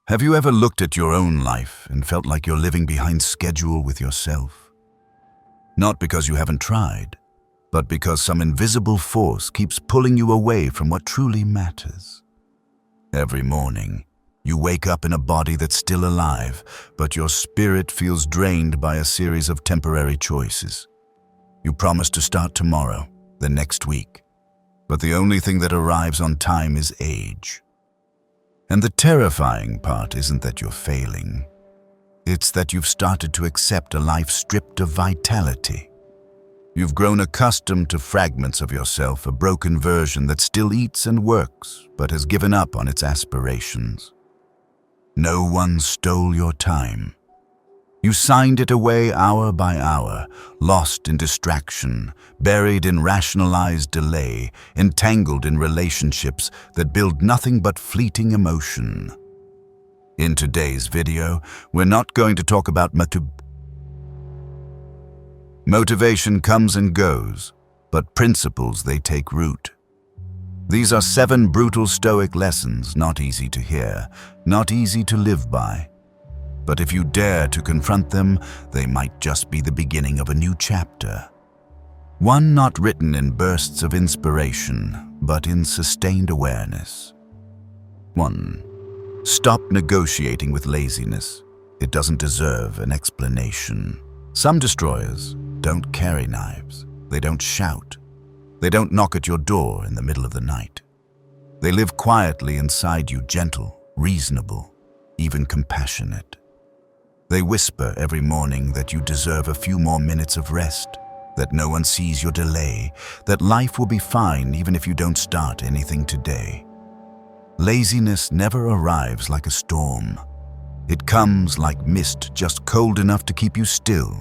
Have you ever looked at your own life and felt like you're living behind schedule with yourself? Not because you haven't tried, but because some invisible force keeps pulling you away from what truly matters. Every morning, you wake up in a body that's still alive, but your spirit feels drained by a series of temporary choices. You promise to start tomorrow, then next week, but the only thing that arrives on time is age. And the terrifying part isn't that you're failing. It's that you've started to accept a life stripped of vitality. You've grown accustomed to fragments of yourself, a broken version that still eats and works, but has given up on its aspirations. No one stole your time. You signed it away hour by hour, lost in distraction, buried in rationalized delay, entangled in relationships that build nothing but fleeting emotion. In today's video, we're not going to talk about motivation comes and goes, but principles, they take root. These are 7 brutal Stoic lessons, not easy to hear, not easy to live by. But if you dare to confront them, they might just be the beginning of a new chapter. One not written in bursts of inspiration, but in sustained awareness. 1. Stop negotiating with laziness. It doesn't deserve an explanation. Some destroyers don't carry knives. They don't shout. They don't knock at your door in the middle of the night. They live quietly inside you, gentle, reasonable, even compassionate. They whisper every morning that you deserve a few more minutes of rest, that no one sees your delay, that life will be fine even if you don't start anything today. Laziness never arrives like a storm. It comes like mist, just cold enough to keep you still,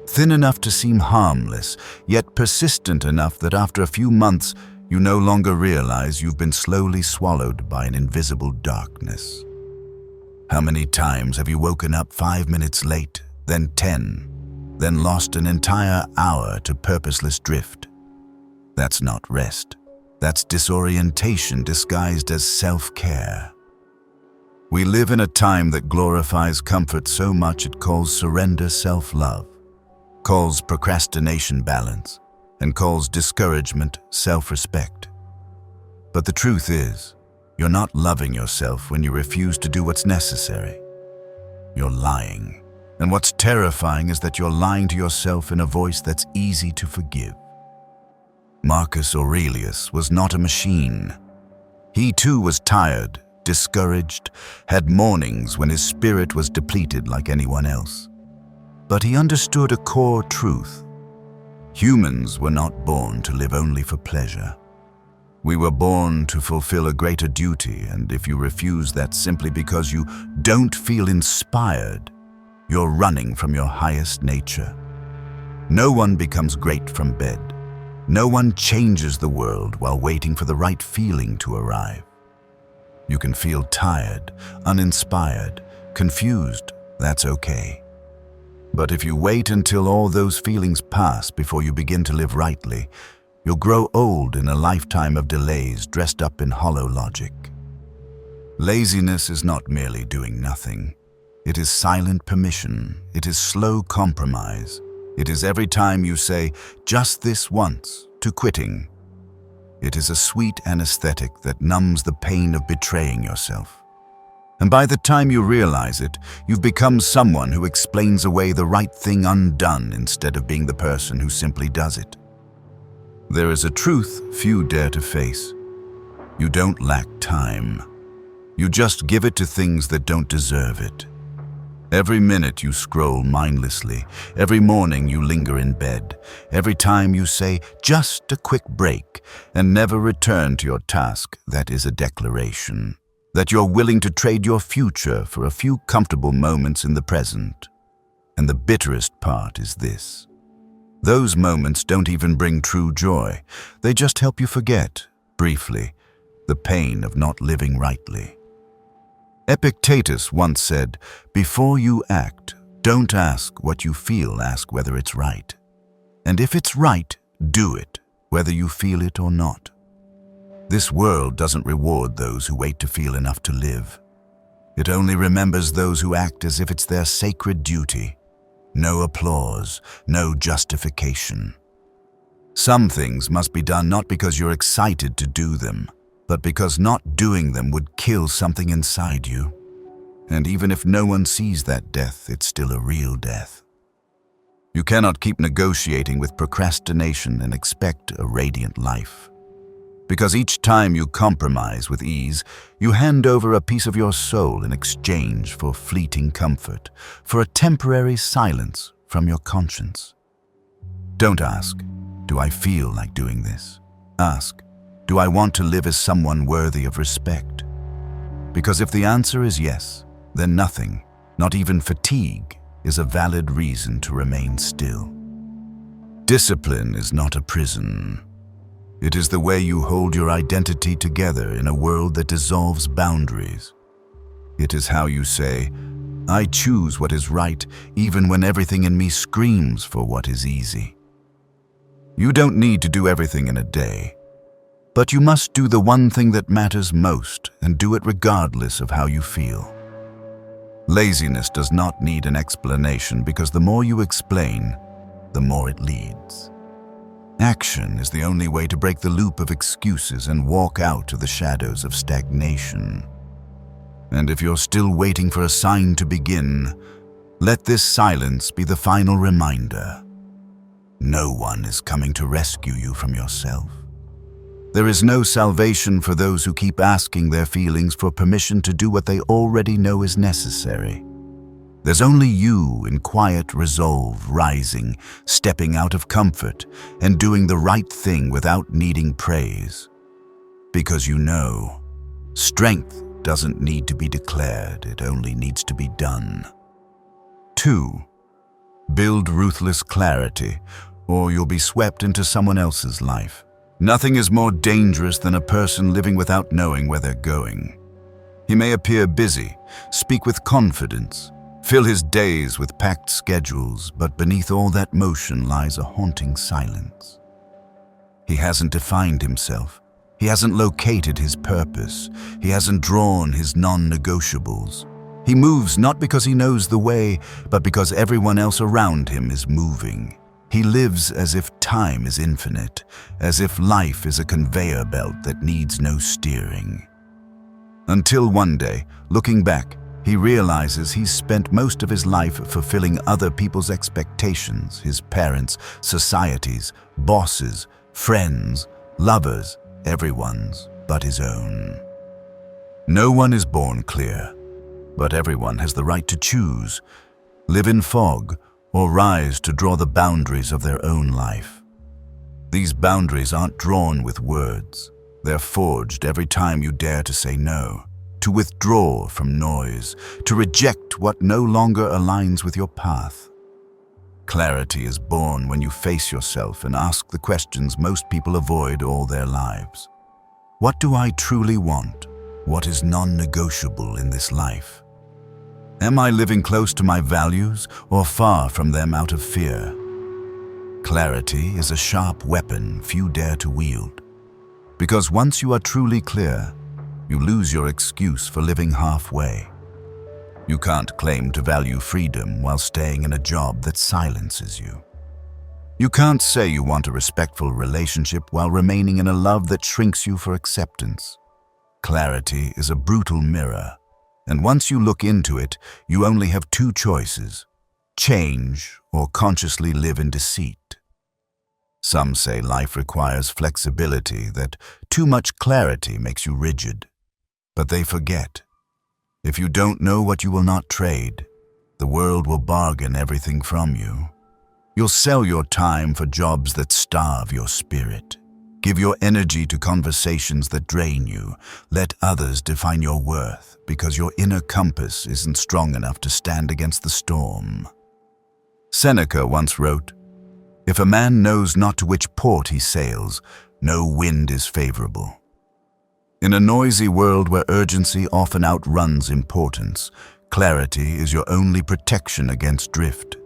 thin enough to seem harmless, yet persistent enough that after a few months you no longer realize you've been slowly swallowed by an invisible darkness. How many times have you woken up 5 minutes late, then 10, then lost an entire hour to purposeless drift? That's not rest. That's disorientation disguised as self-care. We live in a time that glorifies comfort so much it calls surrender self-love, calls procrastination balance, and calls discouragement self-respect. But the truth is, you're not loving yourself when you refuse to do what's necessary. You're lying. And what's terrifying is that you're lying to yourself in a voice that's easy to forgive. Marcus Aurelius was not a machine. He too was tired, discouraged, had mornings when his spirit was depleted like anyone else. But he understood a core truth. Humans were not born to live only for pleasure. We were born to fulfill a greater duty, and if you refuse that simply because you don't feel inspired, you're running from your highest nature. No one becomes great from bed. No one changes the world while waiting for the right feeling to arrive. You can feel tired, uninspired, confused, that's okay. But if you wait until all those feelings pass before you begin to live rightly, you'll grow old in a lifetime of delays dressed up in hollow logic. Laziness is not merely doing nothing. It is silent permission. It is slow compromise. It is every time you say, just this once, to quitting. It is a sweet anesthetic that numbs the pain of betraying yourself. And by the time you realize it, you've become someone who explains away the right thing undone instead of being the person who simply does it. There is a truth few dare to face. You don't lack time. You just give it to things that don't deserve it. Every minute you scroll mindlessly, every morning you linger in bed, every time you say, just a quick break, and never return to your task, that is a declaration that you're willing to trade your future for a few comfortable moments in the present. And the bitterest part is this. Those moments don't even bring true joy. They just help you forget, briefly, the pain of not living rightly. Epictetus once said, before you act, don't ask what you feel, ask whether it's right. And if it's right, do it, whether you feel it or not. This world doesn't reward those who wait to feel enough to live. It only remembers those who act as if it's their sacred duty. No applause, no justification. Some things must be done not because you're excited to do them, but because not doing them would kill something inside you. And even if no one sees that death, it's still a real death. You cannot keep negotiating with procrastination and expect a radiant life. Because each time you compromise with ease, you hand over a piece of your soul in exchange for fleeting comfort, for a temporary silence from your conscience. Don't ask, do I feel like doing this? Ask, do I want to live as someone worthy of respect? Because if the answer is yes, then nothing, not even fatigue, is a valid reason to remain still. Discipline is not a prison. It is the way you hold your identity together in a world that dissolves boundaries. It is how you say, I choose what is right even when everything in me screams for what is easy. You don't need to do everything in a day, but you must do the one thing that matters most and do it regardless of how you feel. Laziness does not need an explanation because the more you explain, the more it leads. Action is the only way to break the loop of excuses and walk out of the shadows of stagnation. And if you're still waiting for a sign to begin, let this silence be the final reminder. No one is coming to rescue you from yourself. There is no salvation for those who keep asking their feelings for permission to do what they already know is necessary. There's only you in quiet resolve, rising, stepping out of comfort, and doing the right thing without needing praise. Because you know, strength doesn't need to be declared, it only needs to be done. 2. Build ruthless clarity, or you'll be swept into someone else's life. Nothing is more dangerous than a person living without knowing where they're going. He may appear busy, speak with confidence, fill his days with packed schedules, but beneath all that motion lies a haunting silence. He hasn't defined himself. He hasn't located his purpose. He hasn't drawn his non-negotiables. He moves not because he knows the way, but because everyone else around him is moving. He lives as if time is infinite, as if life is a conveyor belt that needs no steering. Until one day, looking back, he realizes he's spent most of his life fulfilling other people's expectations, his parents, society's, bosses, friends, lovers, everyone's but his own. No one is born clear, but everyone has the right to choose, live in fog, or rise to draw the boundaries of their own life. These boundaries aren't drawn with words. They're forged every time you dare to say no, to withdraw from noise, to reject what no longer aligns with your path. Clarity is born when you face yourself and ask the questions most people avoid all their lives. What do I truly want? What is non-negotiable in this life? Am I living close to my values or far from them out of fear? Clarity is a sharp weapon few dare to wield. Because once you are truly clear, you lose your excuse for living halfway. You can't claim to value freedom while staying in a job that silences you. You can't say you want a respectful relationship while remaining in a love that shrinks you for acceptance. Clarity is a brutal mirror. And once you look into it, you only have two choices: change or consciously live in deceit. Some say life requires flexibility, that too much clarity makes you rigid. But they forget. If you don't know what you will not trade, the world will bargain everything from you. You'll sell your time for jobs that starve your spirit. Give your energy to conversations that drain you. Let others define your worth, because your inner compass isn't strong enough to stand against the storm. Seneca once wrote, "If a man knows not to which port he sails, no wind is favorable." In a noisy world where urgency often outruns importance, clarity is your only protection against drift.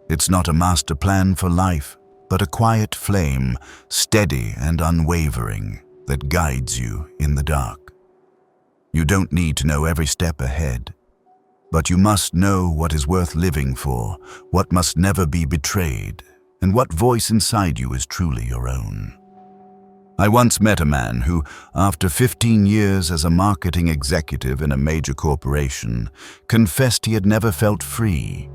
It's not a master plan for life, but a quiet flame, steady and unwavering, that guides you in the dark. You don't need to know every step ahead, but you must know what is worth living for, what must never be betrayed, and what voice inside you is truly your own. I once met a man who, after 15 years as a marketing executive in a major corporation, confessed he had never felt free.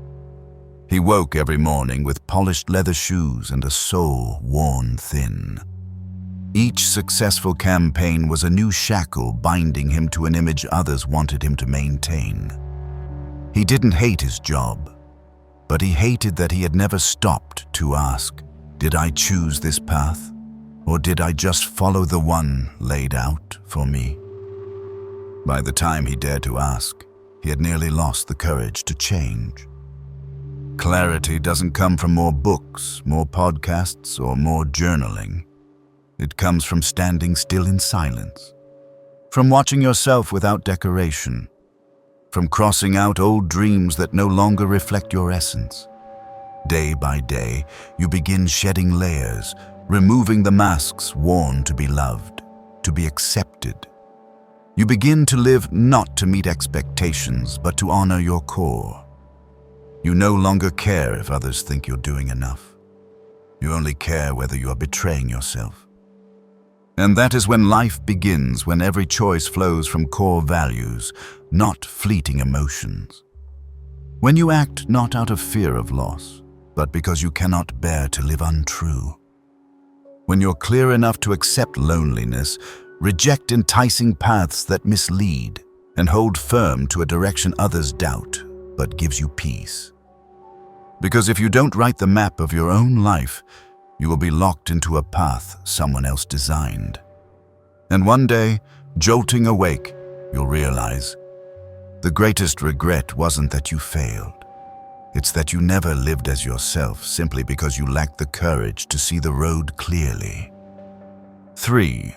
He woke every morning with polished leather shoes and a soul worn thin. Each successful campaign was a new shackle binding him to an image others wanted him to maintain. He didn't hate his job, but he hated that he had never stopped to ask, did I choose this path, or did I just follow the one laid out for me? By the time he dared to ask, he had nearly lost the courage to change. Clarity doesn't come from more books, more podcasts, or more journaling. It comes from standing still in silence, from watching yourself without decoration, from crossing out old dreams that no longer reflect your essence. Day by day, you begin shedding layers, removing the masks worn to be loved, to be accepted. You begin to live not to meet expectations, but to honor your core. You no longer care if others think you're doing enough. You only care whether you are betraying yourself. And that is when life begins, when every choice flows from core values, not fleeting emotions. When you act not out of fear of loss, but because you cannot bear to live untrue. When you're clear enough to accept loneliness, reject enticing paths that mislead, and hold firm to a direction others doubt, but gives you peace. Because if you don't write the map of your own life, you will be locked into a path someone else designed. And one day, jolting awake, you'll realize the greatest regret wasn't that you failed. It's that you never lived as yourself simply because you lacked the courage to see the road clearly. 3.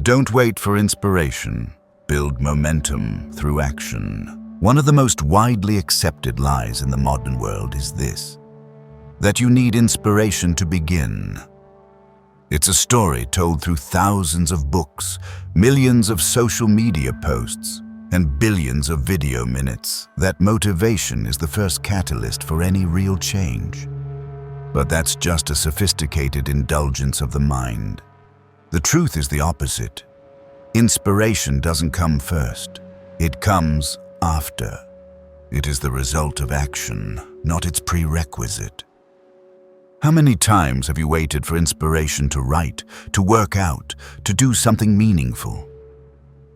Don't wait for inspiration. Build momentum through action. One of the most widely accepted lies in the modern world is this: that you need inspiration to begin. It's a story told through thousands of books, millions of social media posts, and billions of video minutes that motivation is the first catalyst for any real change. But that's just a sophisticated indulgence of the mind. The truth is the opposite. Inspiration doesn't come first. It comes after. It is the result of action, not its prerequisite. How many times have you waited for inspiration to write, to work out, to do something meaningful?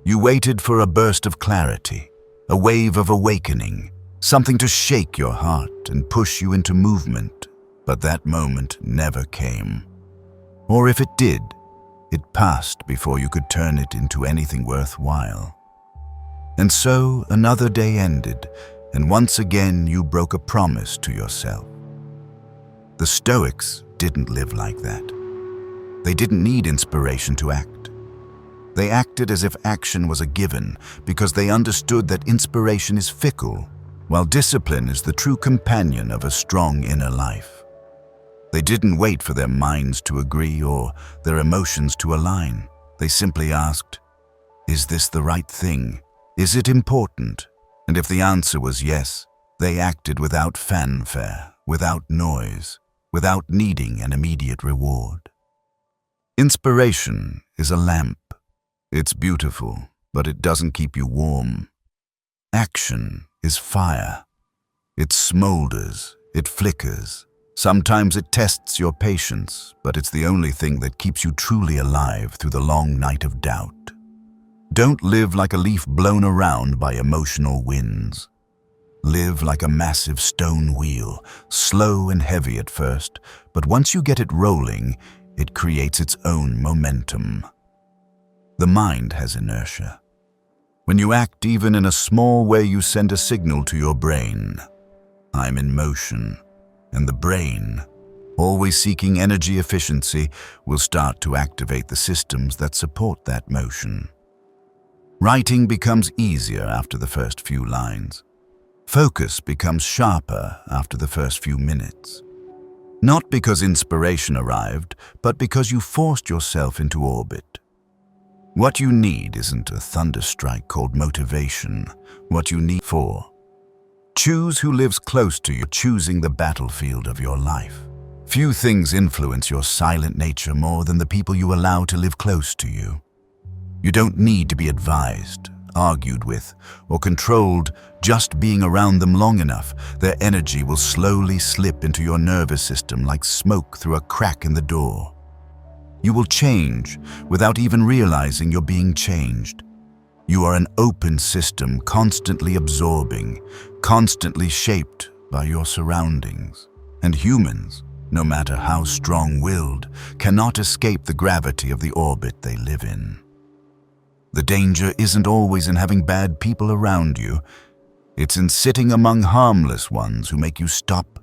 You waited for a burst of clarity, a wave of awakening, something to shake your heart and push you into movement, but that moment never came. Or if it did, it passed before you could turn it into anything worthwhile. And so another day ended, and once again you broke a promise to yourself. The Stoics didn't live like that. They didn't need inspiration to act. They acted as if action was a given because they understood that inspiration is fickle, while discipline is the true companion of a strong inner life. They didn't wait for their minds to agree or their emotions to align. They simply asked, is this the right thing? Is it important? And if the answer was yes, they acted without fanfare, without noise, without needing an immediate reward. Inspiration is a lamp. It's beautiful, but it doesn't keep you warm. Action is fire. It smolders, it flickers. Sometimes it tests your patience, but it's the only thing that keeps you truly alive through the long night of doubt. Don't live like a leaf blown around by emotional winds. Live like a massive stone wheel, slow and heavy at first, but once you get it rolling, it creates its own momentum. The mind has inertia. When you act even in a small way, you send a signal to your brain. I'm in motion. And the brain, always seeking energy efficiency, will start to activate the systems that support that motion. Writing becomes easier after the first few lines. Focus becomes sharper after the first few minutes. Not because inspiration arrived, but because you forced yourself into orbit. What you need isn't a thunderstrike called motivation. What you need for. Choose who lives close to you, choosing the battlefield of your life. Few things influence your silent nature more than the people you allow to live close to you. You don't need to be advised, argued with, or controlled. Just being around them long enough, their energy will slowly slip into your nervous system like smoke through a crack in the door. You will change without even realizing you're being changed. You are an open system, constantly absorbing, constantly shaped by your surroundings. And humans, no matter how strong-willed, cannot escape the gravity of the orbit they live in. The danger isn't always in having bad people around you. It's in sitting among harmless ones who make you stop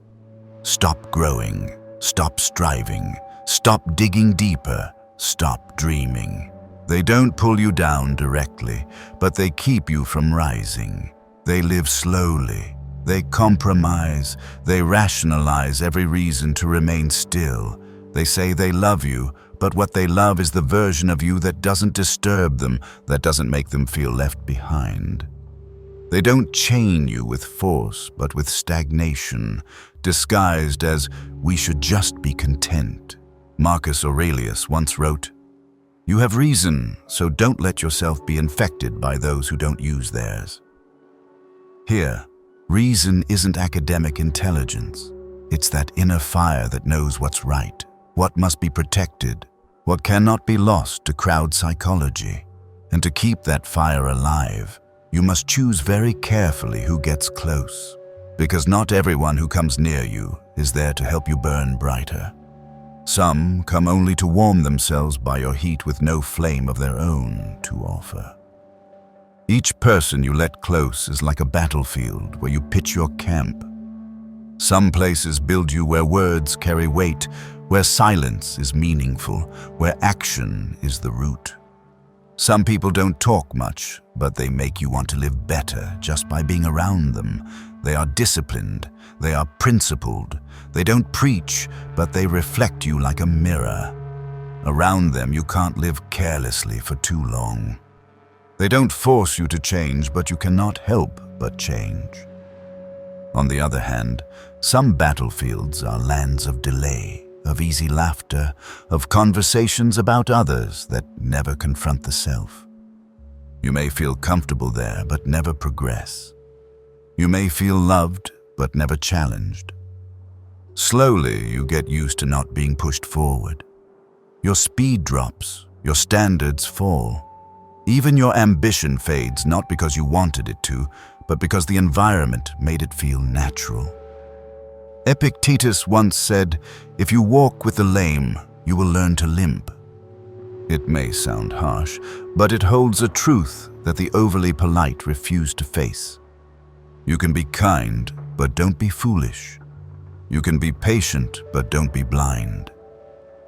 growing, stop striving, stop digging deeper, stop dreaming. They don't pull you down directly, but they keep you from rising. They live slowly. They compromise. They rationalize every reason to remain still. They say they love you, but what they love is the version of you that doesn't disturb them, that doesn't make them feel left behind. They don't chain you with force, but with stagnation, disguised as we should just be content. Marcus Aurelius once wrote, "You have reason, so don't let yourself be infected by those who don't use theirs." Here, reason isn't academic intelligence. It's that inner fire that knows what's right, what must be protected, what cannot be lost to crowd psychology. And to keep that fire alive, you must choose very carefully who gets close, because not everyone who comes near you is there to help you burn brighter. Some come only to warm themselves by your heat with no flame of their own to offer. Each person you let close is like a battlefield where you pitch your camp. Some places build you where words carry weight, where silence is meaningful, where action is the root. Some people don't talk much, but they make you want to live better just by being around them. They are disciplined, they are principled. They don't preach, but they reflect you like a mirror. Around them, you can't live carelessly for too long. They don't force you to change, but you cannot help but change. On the other hand, some battlefields are lands of delay, of easy laughter, of conversations about others that never confront the self. You may feel comfortable there, but never progress. You may feel loved, but never challenged. Slowly, you get used to not being pushed forward. Your speed drops, your standards fall. Even your ambition fades, not because you wanted it to, but because the environment made it feel natural. Epictetus once said, "If you walk with the lame, you will learn to limp." It may sound harsh, but it holds a truth that the overly polite refuse to face. You can be kind, but don't be foolish. You can be patient, but don't be blind.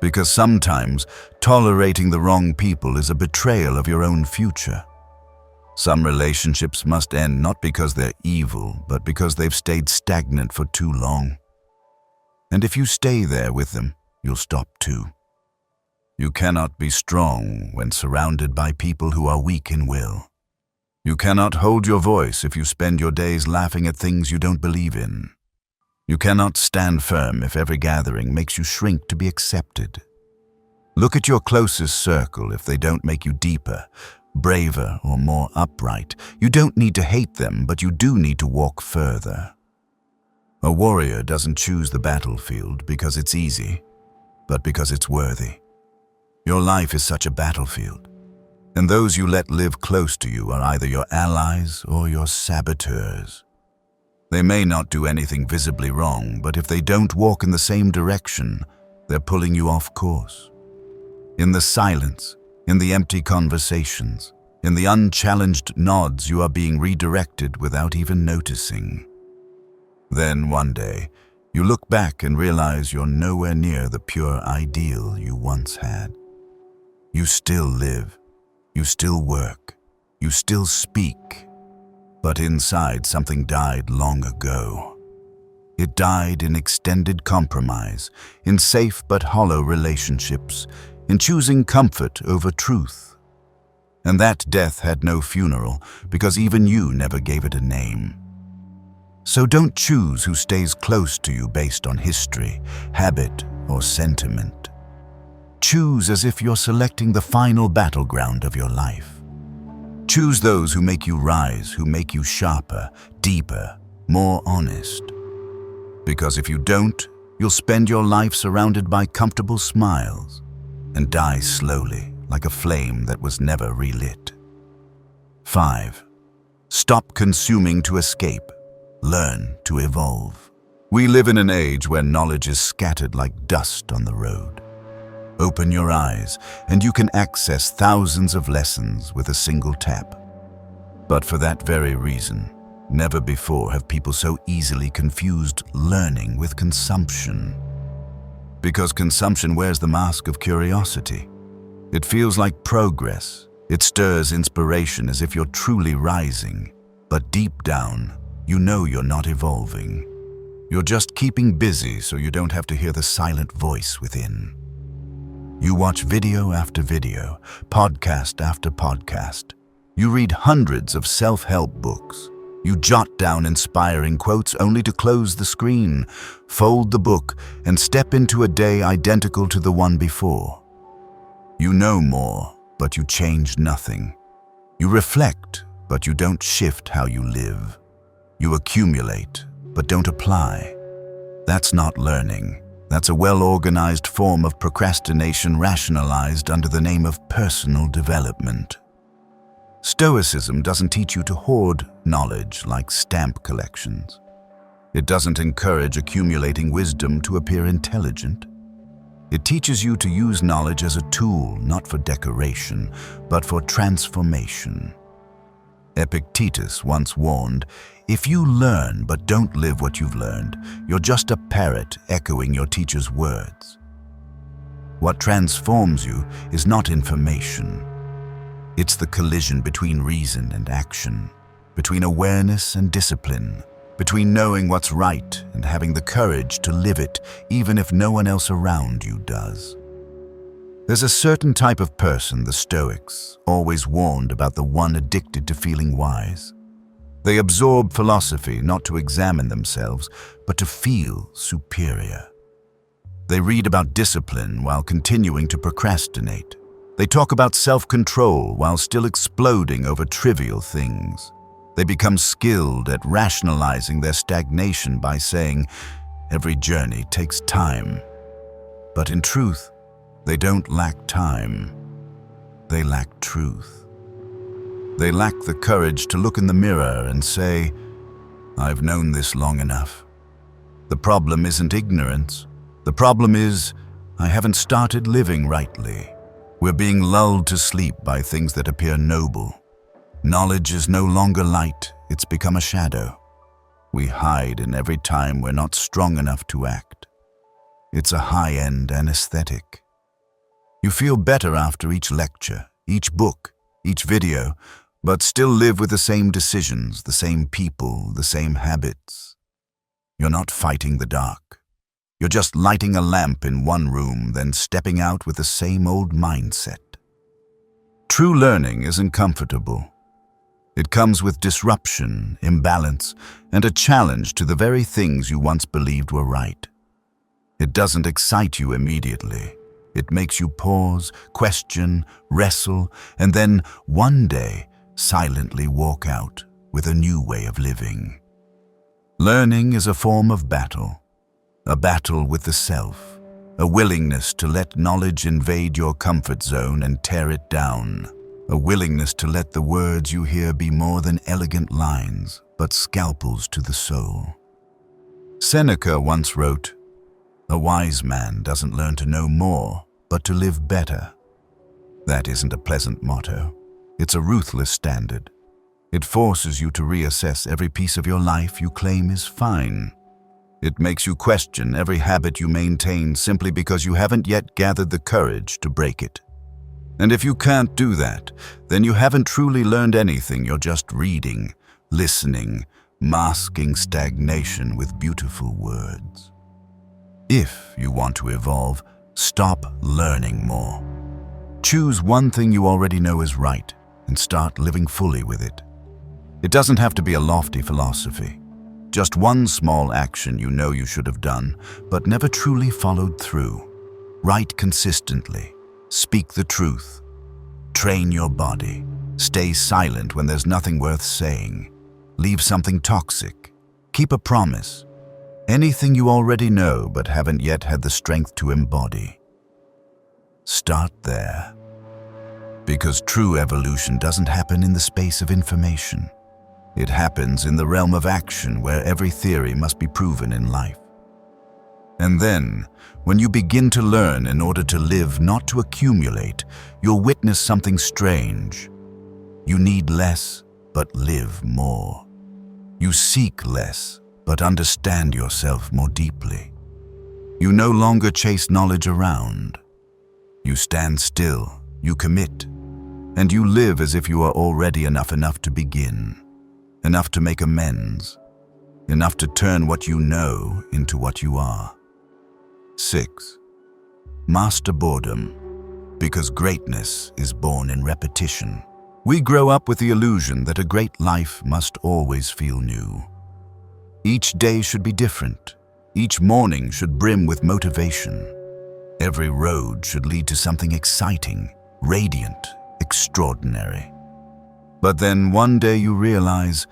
Because sometimes tolerating the wrong people is a betrayal of your own future. Some relationships must end not because they're evil, but because they've stayed stagnant for too long. And if you stay there with them, you'll stop too. You cannot be strong when surrounded by people who are weak in will. You cannot hold your voice if you spend your days laughing at things you don't believe in. You cannot stand firm if every gathering makes you shrink to be accepted. Look at your closest circle if they don't make you deeper, braver, or more upright. You don't need to hate them, but you do need to walk further. A warrior doesn't choose the battlefield because it's easy, but because it's worthy. Your life is such a battlefield, and those you let live close to you are either your allies or your saboteurs. They may not do anything visibly wrong, but if they don't walk in the same direction, they're pulling you off course. In the silence, in the empty conversations, in the unchallenged nods, you are being redirected without even noticing. Then one day, you look back and realize you're nowhere near the pure ideal you once had. You still live, you still work, you still speak, but inside something died long ago. It died in extended compromise, in safe but hollow relationships, in choosing comfort over truth. And that death had no funeral, because even you never gave it a name. So don't choose who stays close to you based on history, habit, or sentiment. Choose as if you're selecting the final battleground of your life. Choose those who make you rise, who make you sharper, deeper, more honest. Because if you don't, you'll spend your life surrounded by comfortable smiles and die slowly, like a flame that was never relit. 5. Stop consuming to escape. Learn to evolve. We live in an age where knowledge is scattered like dust on the road. Open your eyes, and you can access thousands of lessons with a single tap. But for that very reason, never before have people so easily confused learning with consumption. Because consumption wears the mask of curiosity. It feels like progress. It stirs inspiration as if you're truly rising. But deep down, you know you're not evolving. You're just keeping busy so you don't have to hear the silent voice within. You watch video after video, podcast after podcast. You read hundreds of self-help books. You jot down inspiring quotes only to close the screen, fold the book, and step into a day identical to the one before. You know more, but you change nothing. You reflect, but you don't shift how you live. You accumulate, but don't apply. That's not learning. That's a well-organized form of procrastination rationalized under the name of personal development. Stoicism doesn't teach you to hoard knowledge like stamp collections. It doesn't encourage accumulating wisdom to appear intelligent. It teaches you to use knowledge as a tool, not for decoration, but for transformation. Epictetus once warned, "If you learn but don't live what you've learned, you're just a parrot echoing your teacher's words." What transforms you is not information. It's the collision between reason and action, between awareness and discipline, between knowing what's right and having the courage to live it even if no one else around you does. There's a certain type of person the Stoics always warned about, the one addicted to feeling wise. They absorb philosophy not to examine themselves, but to feel superior. They read about discipline while continuing to procrastinate. They talk about self-control while still exploding over trivial things. They become skilled at rationalizing their stagnation by saying, "Every journey takes time." But in truth, they don't lack time. They lack truth. They lack the courage to look in the mirror and say, "I've known this long enough." The problem isn't ignorance. The problem is, I haven't started living rightly. We're being lulled to sleep by things that appear noble. Knowledge is no longer light, it's become a shadow. We hide in every time we're not strong enough to act. It's a high-end anesthetic. You feel better after each lecture, each book, each video, but still live with the same decisions, the same people, the same habits. You're not fighting the dark. You're just lighting a lamp in one room, then stepping out with the same old mindset. True learning isn't comfortable. It comes with disruption, imbalance, and a challenge to the very things you once believed were right. It doesn't excite you immediately. It makes you pause, question, wrestle, and then one day silently walk out with a new way of living. Learning is a form of battle. A battle with the self, a willingness to let knowledge invade your comfort zone and tear it down, a willingness to let the words you hear be more than elegant lines, but scalpels to the soul. Seneca once wrote, "A wise man doesn't learn to know more, but to live better." That isn't a pleasant motto. It's a ruthless standard. It forces you to reassess every piece of your life you claim is fine. It makes you question every habit you maintain simply because you haven't yet gathered the courage to break it. And if you can't do that, then you haven't truly learned anything. You're just reading, listening, masking stagnation with beautiful words. If you want to evolve, stop learning more. Choose one thing you already know is right and start living fully with it. It doesn't have to be a lofty philosophy. Just one small action you know you should have done, but never truly followed through. Write consistently. Speak the truth. Train your body. Stay silent when there's nothing worth saying. Leave something toxic. Keep a promise. Anything you already know but haven't yet had the strength to embody. Start there. Because true evolution doesn't happen in the space of information. It happens in the realm of action, where every theory must be proven in life. And then, when you begin to learn in order to live, not to accumulate, you'll witness something strange. You need less, but live more. You seek less, but understand yourself more deeply. You no longer chase knowledge around. You stand still, you commit, and you live as if you are already enough to begin. Enough to make amends, enough to turn what you know into what you are. 6. Master boredom, because greatness is born in repetition. We grow up with the illusion that a great life must always feel new. Each day should be different. Each morning should brim with motivation. Every road should lead to something exciting, radiant, extraordinary. But then one day you realize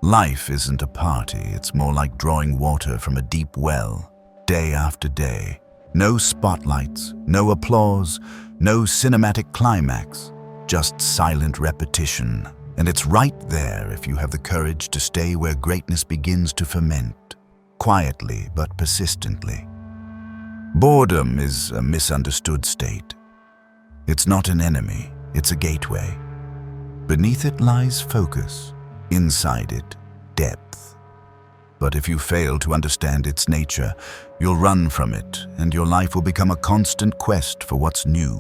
life isn't a party. It's more like drawing water from a deep well, day after day. No spotlights, no applause, no cinematic climax, just silent repetition. And it's right there if you have the courage to stay where greatness begins to ferment, quietly but persistently. Boredom is a misunderstood state. It's not an enemy, it's a gateway. Beneath it lies focus, inside it, depth. But if you fail to understand its nature, you'll run from it, and your life will become a constant quest for what's new,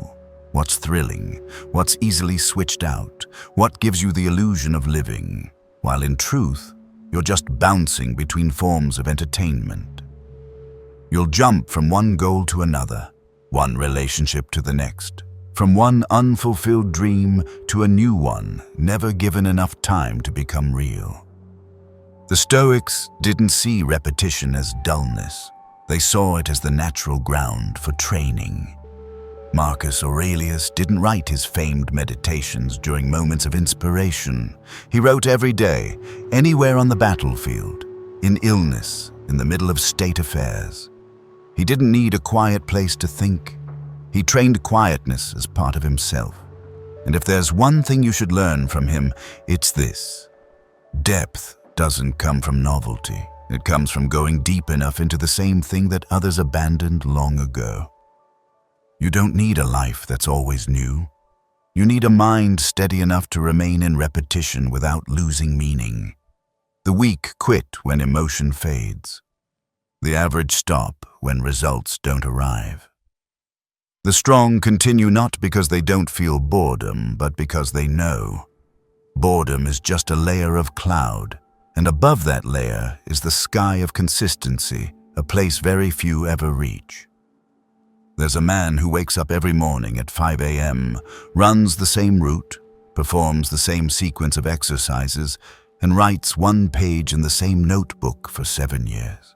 what's thrilling, what's easily switched out, what gives you the illusion of living, while in truth, you're just bouncing between forms of entertainment. You'll jump from one goal to another, one relationship to the next, from one unfulfilled dream to a new one, never given enough time to become real. The Stoics didn't see repetition as dullness. They saw it as the natural ground for training. Marcus Aurelius didn't write his famed meditations during moments of inspiration. He wrote every day, anywhere on the battlefield, in illness, in the middle of state affairs. He didn't need a quiet place to think. He trained quietness as part of himself. And if there's one thing you should learn from him, it's this. Depth doesn't come from novelty. It comes from going deep enough into the same thing that others abandoned long ago. You don't need a life that's always new. You need a mind steady enough to remain in repetition without losing meaning. The weak quit when emotion fades. The average stop when results don't arrive. The strong continue not because they don't feel boredom, but because they know. Boredom is just a layer of cloud, and above that layer is the sky of consistency, a place very few ever reach. There's a man who wakes up every morning at 5 a.m., runs the same route, performs the same sequence of exercises, and writes one page in the same notebook for 7 years.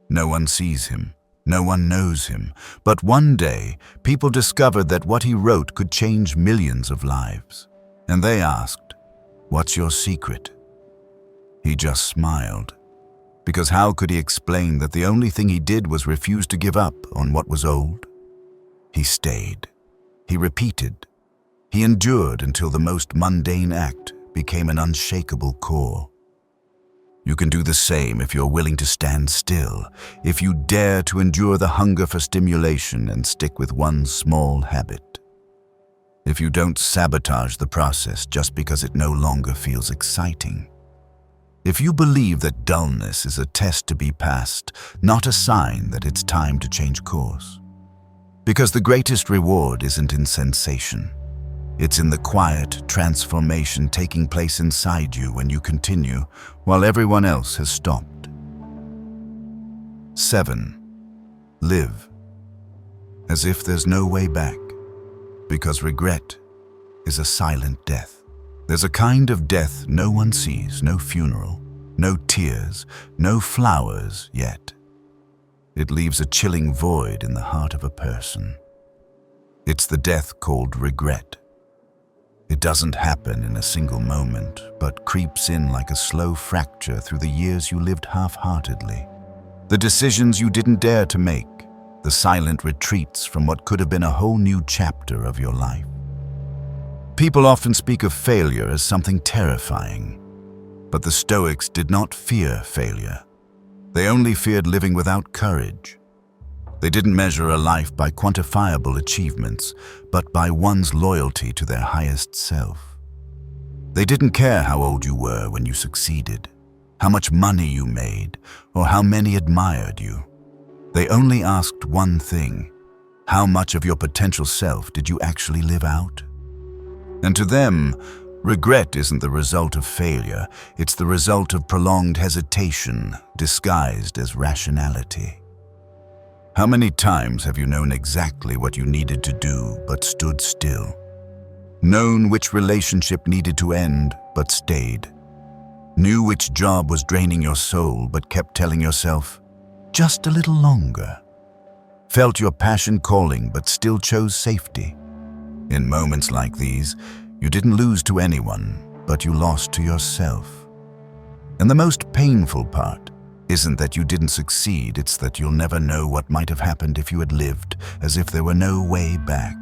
No one sees him. No one knows him, but one day, people discovered that what he wrote could change millions of lives. And they asked, "What's your secret?" He just smiled, because how could he explain that the only thing he did was refuse to give up on what was old? He stayed. He repeated. He endured until the most mundane act became an unshakable core. You can do the same if you're willing to stand still, if you dare to endure the hunger for stimulation and stick with one small habit. If you don't sabotage the process just because it no longer feels exciting. If you believe that dullness is a test to be passed, not a sign that it's time to change course. Because the greatest reward isn't in sensation. It's in the quiet transformation taking place inside you when you continue while everyone else has stopped. 7. Live as if there's no way back, because regret is a silent death. There's a kind of death no one sees, no funeral, no tears, no flowers yet. It leaves a chilling void in the heart of a person. It's the death called regret. It doesn't happen in a single moment, but creeps in like a slow fracture through the years you lived half-heartedly. The decisions you didn't dare to make, the silent retreats from what could have been a whole new chapter of your life. People often speak of failure as something terrifying, but the Stoics did not fear failure. They only feared living without courage. They didn't measure a life by quantifiable achievements, but by one's loyalty to their highest self. They didn't care how old you were when you succeeded, how much money you made, or how many admired you. They only asked one thing: how much of your potential self did you actually live out? And to them, regret isn't the result of failure, it's the result of prolonged hesitation disguised as rationality. How many times have you known exactly what you needed to do but stood still? Known which relationship needed to end but stayed? Knew which job was draining your soul but kept telling yourself, just a little longer? Felt your passion calling but still chose safety? In moments like these, you didn't lose to anyone, but you lost to yourself. And the most painful part isn't that you didn't succeed, it's that you'll never know what might have happened if you had lived as if there were no way back.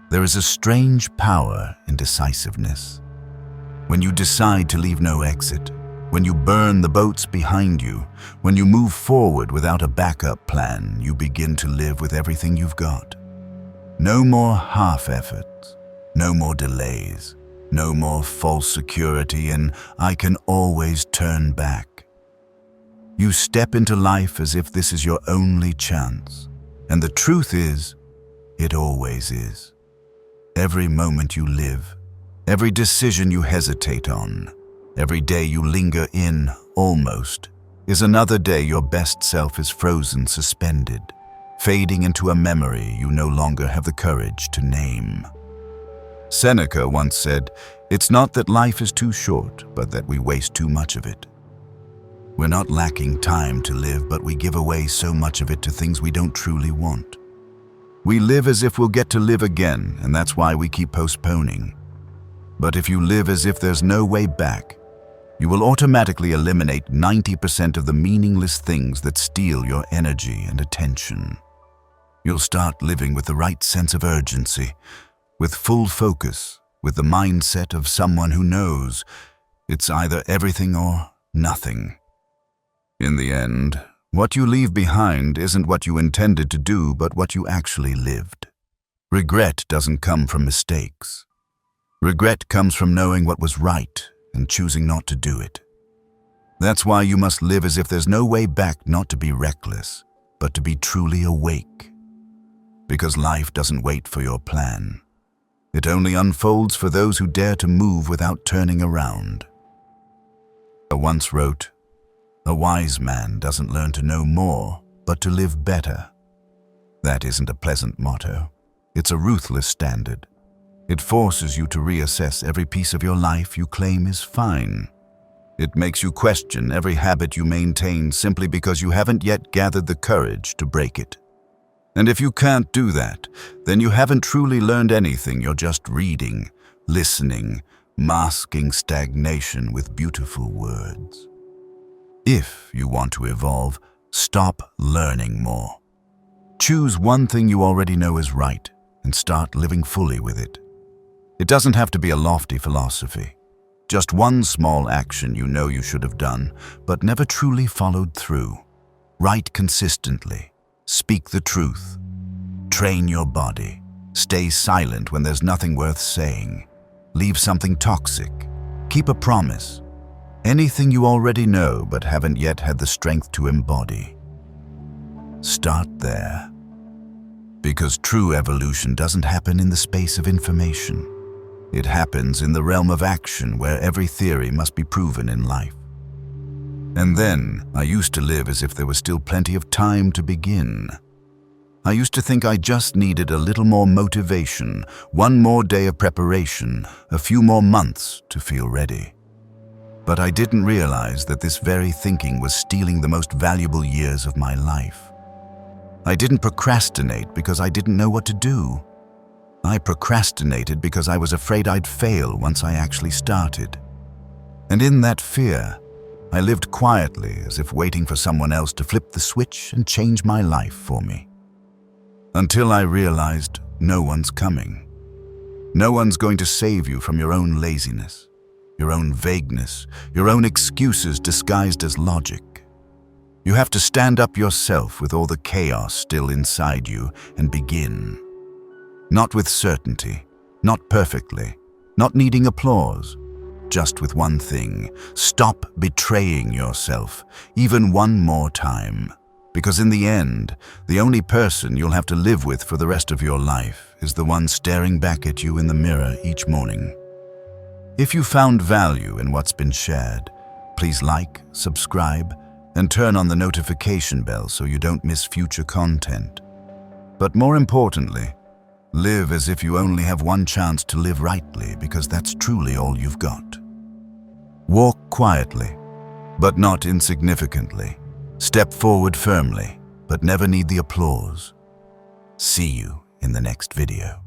There is a strange power in decisiveness. When you decide to leave no exit, when you burn the boats behind you, when you move forward without a backup plan, you begin to live with everything you've got. No more half efforts, no more delays, no more false security and I can always turn back. You step into life as if this is your only chance, and the truth is, it always is. Every moment you live, every decision you hesitate on, every day you linger in, almost, is another day your best self is frozen, suspended, fading into a memory you no longer have the courage to name. Seneca once said, "It's not that life is too short, but that we waste too much of it." We're not lacking time to live, but we give away so much of it to things we don't truly want. We live as if we'll get to live again, and that's why we keep postponing. But if you live as if there's no way back, you will automatically eliminate 90% of the meaningless things that steal your energy and attention. You'll start living with the right sense of urgency, with full focus, with the mindset of someone who knows it's either everything or nothing. In the end, what you leave behind isn't what you intended to do, but what you actually lived. Regret doesn't come from mistakes. Regret comes from knowing what was right and choosing not to do it. That's why you must live as if there's no way back, not to be reckless, but to be truly awake. Because life doesn't wait for your plan. It only unfolds for those who dare to move without turning around. I once wrote, "A wise man doesn't learn to know more, but to live better." That isn't a pleasant motto. It's a ruthless standard. It forces you to reassess every piece of your life you claim is fine. It makes you question every habit you maintain simply because you haven't yet gathered the courage to break it. And if you can't do that, then you haven't truly learned anything. You're just reading, listening, masking stagnation with beautiful words. If you want to evolve, stop learning more. Choose one thing you already know is right and start living fully with it. It doesn't have to be a lofty philosophy. Just one small action you know you should have done, but never truly followed through. Write consistently. Speak the truth. Train your body. Stay silent when there's nothing worth saying. Leave something toxic. Keep a promise. Anything you already know but haven't yet had the strength to embody. Start there. Because true evolution doesn't happen in the space of information. It happens in the realm of action where every theory must be proven in life. And then I used to live as if there was still plenty of time to begin. I used to think I just needed a little more motivation, one more day of preparation, a few more months to feel ready. But I didn't realize that this very thinking was stealing the most valuable years of my life. I didn't procrastinate because I didn't know what to do. I procrastinated because I was afraid I'd fail once I actually started. And in that fear, I lived quietly as if waiting for someone else to flip the switch and change my life for me. Until I realized no one's coming. No one's going to save you from your own laziness, your own vagueness, your own excuses disguised as logic. You have to stand up yourself with all the chaos still inside you and begin. Not with certainty, not perfectly, not needing applause, just with one thing: stop betraying yourself, even one more time. Because in the end, the only person you'll have to live with for the rest of your life is the one staring back at you in the mirror each morning. If you found value in what's been shared, please like, subscribe, and turn on the notification bell so you don't miss future content. But more importantly, live as if you only have one chance to live rightly, because that's truly all you've got. Walk quietly, but not insignificantly. Step forward firmly, but never need the applause. See you in the next video.